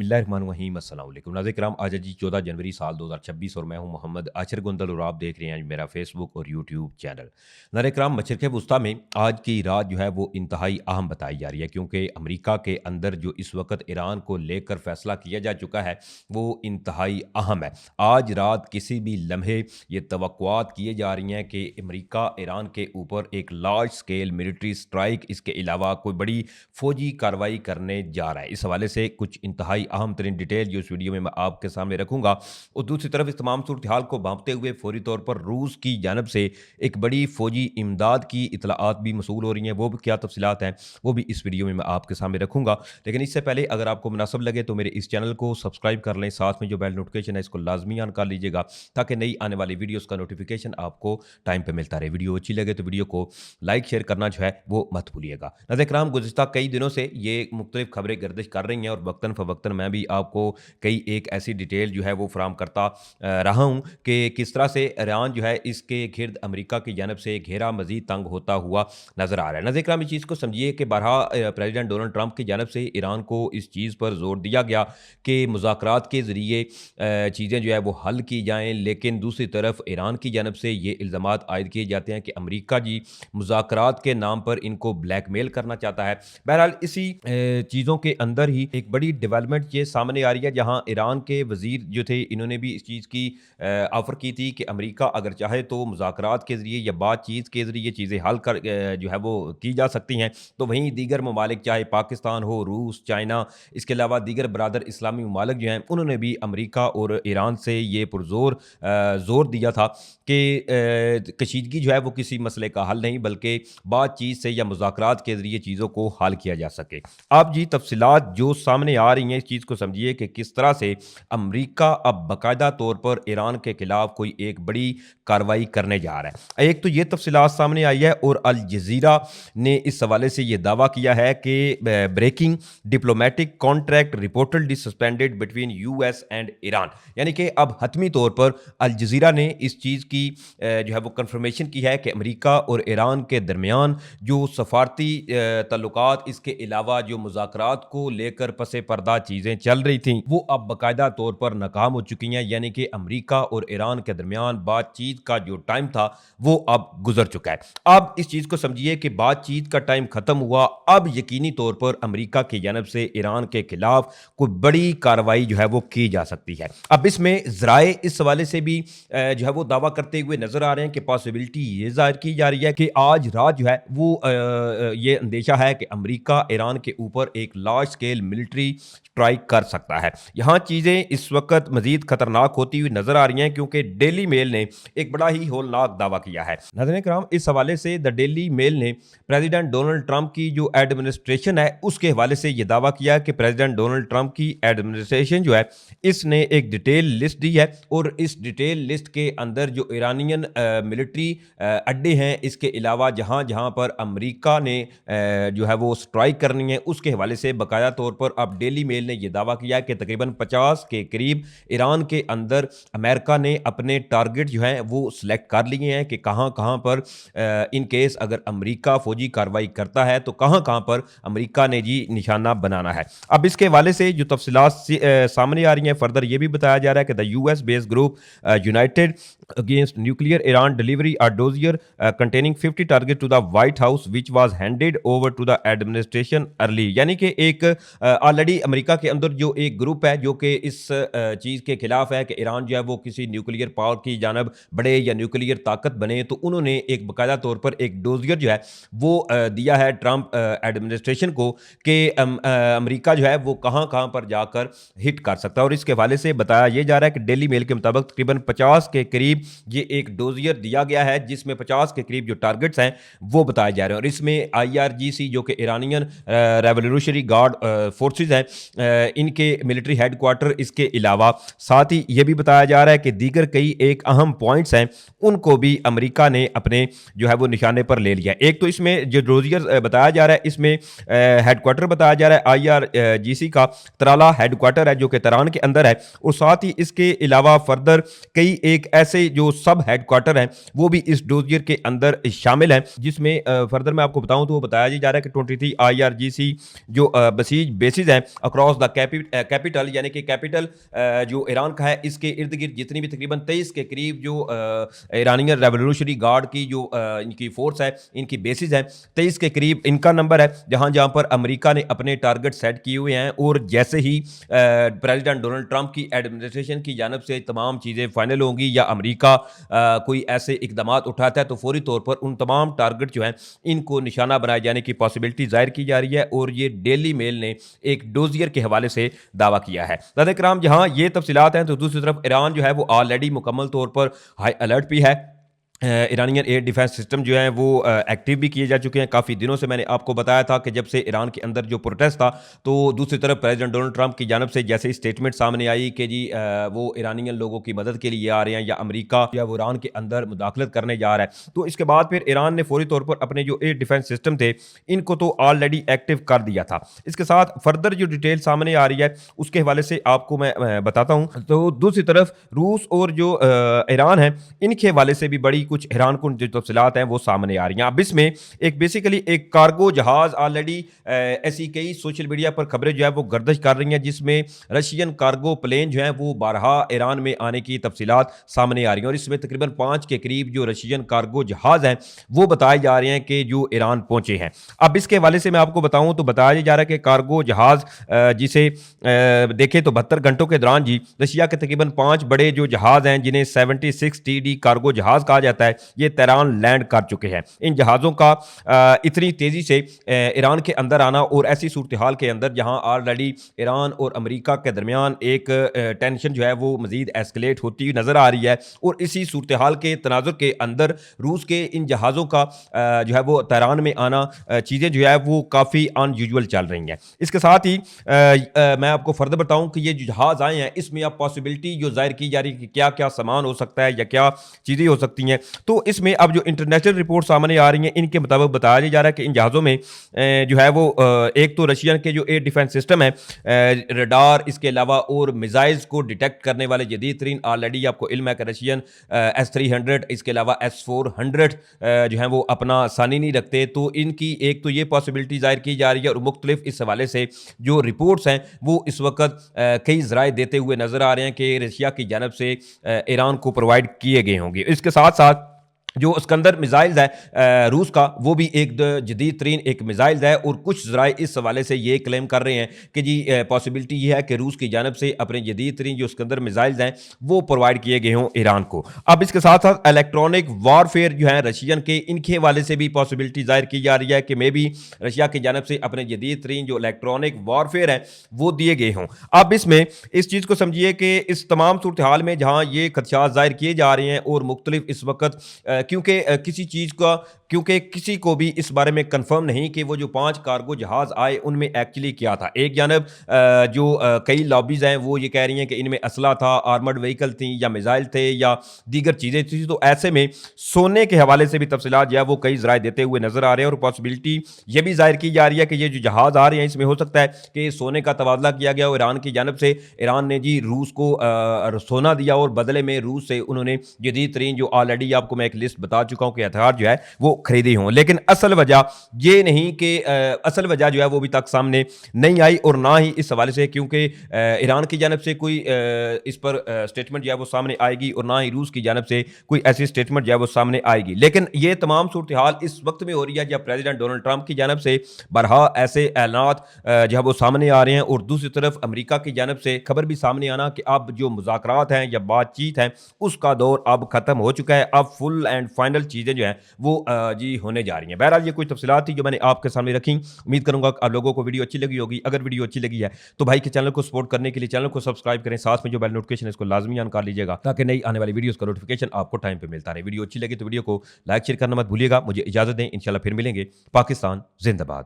बिस्मिल्लाहिर्रहमानिर्रहीम अस्सलाम वालेकुम नाज़रीन किराम। आज है जी 14 जनवरी साल 2026 और मैं हूं मोहम्मद आशिर गुंदल और आप देख रहे हैं मेरा फेसबुक और यूट्यूब चैनल। नाज़रीन किराम, मशरिक़ वुस्ता में आज की रात जो है वो इंतहाई अहम बताई जा रही है, क्योंकि अमेरिका के अंदर जो इस वक्त ईरान को लेकर फैसला किया जा चुका है वो इंतहाई अहम है। आज रात किसी भी लम्हे ये तवक्कुआत किए जा रही हैं कि अमेरिका ईरान के ऊपर एक लार्ज स्केल मिलिट्री स्ट्राइक, इसके अलावा कोई बड़ी फौजी कार्रवाई करने जा रहा है। इस हवाले से कुछ इंतहाई अहम तरीन डिटेल जो इस वीडियो में मैं आपके सामने रखूंगा। और दूसरी तरफ इस तमाम सूरत हाल को भांपते हुए फौरी तौर पर रूस की जानब से एक बड़ी फौजी इमदाद की इतलाआत भी मसूल हो रही हैं। वो भी क्या तफसीलात हैं वो भी इस वीडियो में मैं आपके सामने रखूंगा। लेकिन इससे पहले अगर आपको मुनासिब लगे तो मेरे इस चैनल को सब्सक्राइब कर लें, साथ में जो बेल नोटिफिकेशन है इसको लाजमी ऑन कर लीजिएगा, ताकि नई आने वाली वीडियोज़ का नोटिफिकेशन आपको टाइम पर मिलता रहे। वीडियो अच्छी लगे तो वीडियो को लाइक शेयर करना जो है वो मत भूलिएगा। नाज़रीन किराम, गुज़िश्ता कई दिनों से ये मुख्तलिफ खबरें गर्दिश कर रही हैं और वक्तन फ़वक्तन मैं भी आपको कई एक ऐसी डिटेल जो है वो फराहम करता रहा हूँ कि किस तरह से ईरान जो है इसके गिर्द अमेरिका की जानब से घेरा मज़ीद तंग होता हुआ नज़र आ रहा है। नाज़रीन किराम, इस चीज़ को समझिए कि बरहा प्रेसिडेंट डोनाल्ड ट्रंप की जानब से ईरान को इस चीज़ पर जोर दिया गया कि मुज़ाकरात के ज़रिए चीज़ें जो है वो हल की जाएँ, लेकिन दूसरी तरफ ईरान की जानब से ये इल्ज़ामात आयद किए जाते हैं कि अमेरिका जी मुज़ाकरात के नाम पर इनको ब्लैकमेल करना चाहता है। बहरहाल इसी चीज़ों के अंदर ही एक बड़ी डेवलपमेंट ये सामने आ रही है, जहां ईरान के वज़ीर जो थे इन्होंने भी इस चीज़ की ऑफ़र की थी कि अमेरिका अगर चाहे तो मुज़ाकरात के ज़रिए या बातचीत के ज़रिए चीज़ें हल कर जो है वो की जा सकती हैं। तो वहीं दीगर ममालिक चाहे पाकिस्तान हो, रूस, चाइना, इसके अलावा दीगर बरादर इस्लामी ममालिक जो हैं उन्होंने भी अमेरिका और ईरान से ये पुरज़ोर ज़ोर दिया था कि कशीदगी जो है वो किसी मसले का हल नहीं, बल्कि बातचीत से या मुज़ाकरात के ज़रिए चीज़ों को हल किया जा सके। अब जी तफसीलात जो सामने आ रही हैं इस चीज़ को समझिए कि किस तरह से अमेरिका अब बाकायदा तौर पर ईरान के खिलाफ कोई एक बड़ी कार्रवाई करने जा रहा है। एक तो ये तफसीलात सामने आई है और अल जज़ीरा ने इस हवाले से ये दावा किया है कि breaking diplomatic contract reportedly suspended between US and Iran, यानी कि अब हतमी तौर पर अल जज़ीरा ने इस चीज़ की जो है वो कंफर्मेशन की है कि अमेरिका और ईरान के दरमियान जो सफारती तल्लुकात, इसके अलावा जो मुज़ाकरात को लेकर पसे पर्दा चीज़ें चल रही थीं वो अब बाकायदा तौर पर नाकाम हो चुकी हैं। यानी कि अमेरिका और ईरान के दरमियान बातचीत का जो टाइम था वो अब गुजर चुका है। अब इस चीज़ को समझिए कि बातचीत का टाइम ख़त्म हुआ, अब यकीनी तौर पर अमेरिका की जानब से ईरान के खिलाफ कोई बड़ी कार्रवाई जो है वो की जा सकती है। अब इसमें ज़राए इस हवाले से भी जो है वो दावा करते हुए नज़र आ रहे हैं कि पॉसिबिलिटी ये ज़ाहिर की जा रही है कि आज रात जो है वो ये अंदेशा है कि अमेरिका ईरान के ऊपर एक लार्ज स्केल मिलिट्री स्ट्राइक कर सकता है। यहाँ चीज़ें इस वक्त मजीद खतरनाक होती हुई नजर आ रही हैं, क्योंकि डेली मेल ने एक बड़ा ही होलनाक दावा किया है। नाज़रीन किराम, इस हवाले से द डेली मेल ने प्रेसिडेंट डोनाल्ड ट्रंप की जो एडमिनिस्ट्रेशन है उसके हवाले से यह दावा किया कि प्रेसिडेंट डोनाल्ड ट्रंप की एडमिनिस्ट्रेशन जो है इसने एक डिटेल लिस्ट दी है और इस डिटेल लिस्ट के अंदर जो ईरानियन मिलिट्री अड्डे हैं, इसके अलावा जहाँ जहाँ पर अमेरिका ने जो है वो स्ट्राइक करनी है उसके हवाले से बाकायदा तौर पर अब डेली मेल ने यह दावा किया कि तकरीबन 50 के करीब ईरान के अंदर अमेरिका ने अपने टारगेट जो हैं वो सिलेक्ट कर लिए हैं कि कहाँ कहाँ पर इन केस अगर अमेरिका फौजी कार्रवाई करता है तो कहाँ कहाँ पर अमेरिका ने जी निशाना बनाना है। अब इसके हवाले से जो तफसीलात सामने आ रही हैं, फर्दर ये भी बताया जा रहा है कि the US based group United against nuclear Iran delivery a dossier containing 50 target to the White House which was handed over to the administration early। यानी कि एक ऑलरेडी अमेरिका के अंदर जो एक ग्रुप है जो कि इस चीज़ के खिलाफ है कि ईरान जो है वो किसी न्यूक्लियर पावर की जानब बढ़े या न्यूक्लियर ताकत बने, तो उन्होंने एक बाकायदा तौर पर एक डोजियर जो है वो दिया है ट्रंप एडमिनिस्ट्रेशन को कि अमेरिका जो है वो कहाँ कहाँ पर जाकर हिट कर सकता है। और इसके हवाले से बताया ये जा रहा है कि डेली मेल के मुताबिक तकरीबन 50 के करीब ये एक डोजियर दिया गया है, जिसमें 50 के करीब जो टारगेट्स हैं वो बताए जा रहे हैं। और इसमें आईआरजीसी जो कि ईरानियन रेवोल्यूशनरी गार्ड फोर्सेस हैं, इनके मिलिट्री हेडक्वार्टर, इसके अलावा साथ ही ये भी बताया जा रहा है कि दीगर कई एक अहम पॉइंट्स हैं उनको भी अमेरिका ने अपने जो है वो निशाने पर ले लिया। एक तो इसमें जो डोजियर बताया जा रहा है इसमें हेडक्वार्टर बताया जा रहा है आईआरजीसी का तराला हेडक्वार्टर है जो कि तेहरान के अंदर है, और साथ ही इसके अलावा फर्दर कई एक ऐसे जो सब हेडक्वार्टर हैं वो भी इस डोजियर के अंदर शामिल हैं, जिसमें फर्दर मैं आपको बताऊं तो वो बताया जा रहा है कि 23 आईआरजीसी जो बसीज बेसिस हैं अक्रॉस द कैपिटल यानी कि कैपिटल जो ईरान का है, इसके इर्द गिर्द जितनी भी तकरीबन 23 के करीब जो ईरानियन रेवोल्यूशनरी गार्ड की जो इनकी फोर्स है, इनकी बेसिस है, 23 के करीब इनका नंबर है, जहां जहां पर अमेरिका ने अपने टारगेट सेट किए हुए हैं। और जैसे ही प्रेसिडेंट डोनाल्ड ट्रंप की एडमिनिस्ट्रेशन की जानब से तमाम चीज़ें फाइनल होंगी या अमेरिका कोई ऐसे इकदाम उठाता है, तो फौरी तौर पर उन तमाम टारगेट जो हैं इनको निशाना बनाए जाने की पॉसिबिलिटी जाहिर की जा रही है। और ये डेली मेल ने एक डोजियर के हवाले से दावा किया है। नाज़रीन किराम, जहां ये तफसीलात हैं, तो दूसरी तरफ ईरान जो है वो ऑलरेडी मुकम्मल तौर पर हाई अलर्ट भी है। ईरानियन एयर डिफेंस सिस्टम जो है वो एक्टिव भी किए जा चुके हैं। काफ़ी दिनों से मैंने आपको बताया था कि जब से ईरान के अंदर जो प्रोटेस्ट था, तो दूसरी तरफ प्रेसिडेंट डोनाल्ड ट्रंप की जानब से जैसे स्टेटमेंट सामने आई कि जी वो ईरानियन लोगों की मदद के लिए आ रहे हैं या अमेरिका या वो ईरान के अंदर मुदाखलत करने जा रहा है, तो इसके बाद फिर ईरान ने फौरी तौर पर अपने जो एयर डिफेंस सिस्टम थे इनको तो ऑलरेडी एक्टिव कर दिया था। इसके साथ फर्दर जो डिटेल सामने आ रही है उसके हवाले से आपको मैं बताता हूँ। तो दूसरी तरफ रूस और जो ईरान है, इनके हवाले से भी बड़ी कुछ हैरान कुन जो तफसीलात हैं वो सामने आ रही हैं। अब इसमें एक बेसिकली एक कार्गो जहाज ऑलरेडी ऐसी कई सोशल मीडिया पर खबरें जो है वो गर्दिश कर रही हैं, जिसमें रशियन कार्गो प्लेन जो है वो बारहा ईरान में आने की तफसीलात सामने आ रही हैं। और इसमें तकरीबन 5 के करीब जो रशियन कार्गो जहाज हैं वो बताए जा रहे हैं कि जो ईरान पहुंचे हैं। अब इसके हवाले से मैं आपको बताऊं तो बताया जा रहा है कि कार्गो जहाज जिसे देखें तो 72 घंटों के दौरान जी रशिया के तकरीबन 5 बड़े जो जहाज हैं जिन्हें 76 TD कार्गो जहाज कहा जाता है, ये तेहरान लैंड कर चुके हैं। इन जहाज़ों का इतनी तेज़ी से ईरान के अंदर आना और ऐसी सूरत हाल के अंदर जहां ऑलरेडी ईरान और अमेरिका के दरमियान एक टेंशन जो है वो मज़ीद एस्केलेट होती हुई नज़र आ रही है। और इसी सूरत हाल के तनाजुर के अंदर रूस के इन जहाज़ों का जो है वो तेहरान में आना चीज़ें जो है वो काफ़ी अनयूजुअल चल रही हैं। इसके साथ ही मैं आपको फर्दर बताऊं कि ये जो जहाज़ आए हैं इसमें अब पॉसिबिलिटी जो जाहिर की जा रही है कि क्या क्या सामान हो सकता है या क्या चीज़ें हो सकती हैं। तो इसमें अब जो इंटरनेशनल रिपोर्ट सामने आ रही हैं इनके मुताबिक बताया जा रहा है कि इन जहाज़ों में जो है वो एक तो रशियन के जो एयर डिफेंस सिस्टम है, रडार, इसके अलावा और मिसाइल्स को डिटेक्ट करने वाले जदीद तरीन, ऑलरेडी आपको इल्म है कि रशियन S-300 इसके अलावा S-400 जो है वो अपना सानी नहीं रखते। तो इनकी एक तो ये पॉसिबिलिटी जाहिर की जा रही है और मुख्तलिफ इस हवाले से जो रिपोर्ट्स हैं वो इस वक्त कई ज़राए देते हुए नज़र आ रहे हैं कि रशिया की जानब से ईरान को प्रोवाइड किए गए होंगे। इसके साथ साथ जो सिकंदर मिसाइल्स है रूस का, वो भी एक जदीद तरीन एक मिसाइल्स है। और कुछ ज़राए इस हवाले से ये क्लेम कर रहे हैं कि जी पॉसिबिलिटी ये है कि रूस की जानब से अपने जदीद तरीन जो सिकंदर मिसाइल्स हैं वो प्रोवाइड किए गए हों ईरान को। अब इसके साथ साथ इलेक्ट्रॉनिक वारफेयर जो है रशियन के, इनके हवाले से भी पॉसिबिलिटी जाहिर की जा रही है कि मे बी रशिया की जानब से अपने जदीद तरीन जो इलेक्ट्रॉनिक वारफेयर है वो दिए गए हों। अब इसमें इस चीज़ को समझिए कि इस तमाम सूरत हाल में जहाँ ये खदशात जाहिर किए जा रहे हैं और मुख्तलिफ इस वक्त क्योंकि किसी चीज़ का, क्योंकि किसी को भी इस बारे में कंफर्म नहीं कि वो जो 5 कार्गो जहाज आए उनमें एक्चुअली क्या था। एक जानब जो कई लॉबीज़ हैं वो ये कह रही हैं कि इनमें असला था, आर्मर्ड व्हीकल थी या मिसाइल थे या दीगर चीज़ें थी। तो ऐसे में सोने के हवाले से भी तफसीलात जो है वो कई ज़राए देते हुए नजर आ रहे हैं। और पॉसिबिलिटी ये भी जाहिर की जा रही है कि ये जो जहाज़ आ रहे हैं इसमें हो सकता है कि सोने का तबादला किया गया हो ईरान की जानब से। ईरान ने जी रूस को सोना दिया और बदले में रूस से उन्होंने जदीद तरीन जो ऑलरेडी आपको मैं एक लिस्ट बता चुका हूँ कि हथियार जो है वो खरीदे हों। लेकिन असल वजह ये नहीं कि असल वजह जो है वो अभी तक सामने नहीं आई और ना ही इस हवाले से, क्योंकि ईरान की जानब से कोई इस पर स्टेटमेंट जो है वो सामने आएगी और ना ही रूस की जानब से कोई ऐसी स्टेटमेंट जो है वो सामने आएगी। लेकिन ये तमाम सूरत हाल इस वक्त में हो रही है जब प्रेसिडेंट डोनाल्ड ट्रंप की जानब से बरहा ऐसे ऐलानात जो है वो सामने आ रहे हैं। और दूसरी तरफ अमेरिका की जानब से खबर भी सामने आना कि अब जो मुज़ाकरात हैं या बातचीत है उसका दौर अब ख़त्म हो चुका है। अब फुल एंड फाइनल चीज़ें जो हैं वो जी होने जा रही हैं। बहरहाल ये कुछ तफसीलात थी जो मैंने आपके सामने रखी। उम्मीद करूंगा आप लोगों को वीडियो अच्छी लगी होगी। अगर वीडियो अच्छी लगी है तो भाई के चैनल को सपोर्ट करने के लिए चैनल को सब्सक्राइब करें, साथ में जो बेल नोटिफिकेशन है इसको लाजमी ऑन कर लीजिएगा ताकि नई आने वाली वीडियोस का नोटिफिकेशन आपको टाइम पे मिलता रहे। वीडियो अच्छी लगी तो वीडियो को लाइक शेयर करना मत भूलिएगा। मुझे इजाजत दें, इंशाल्लाह फिर मिलेंगे। पाकिस्तान जिंदाबाद।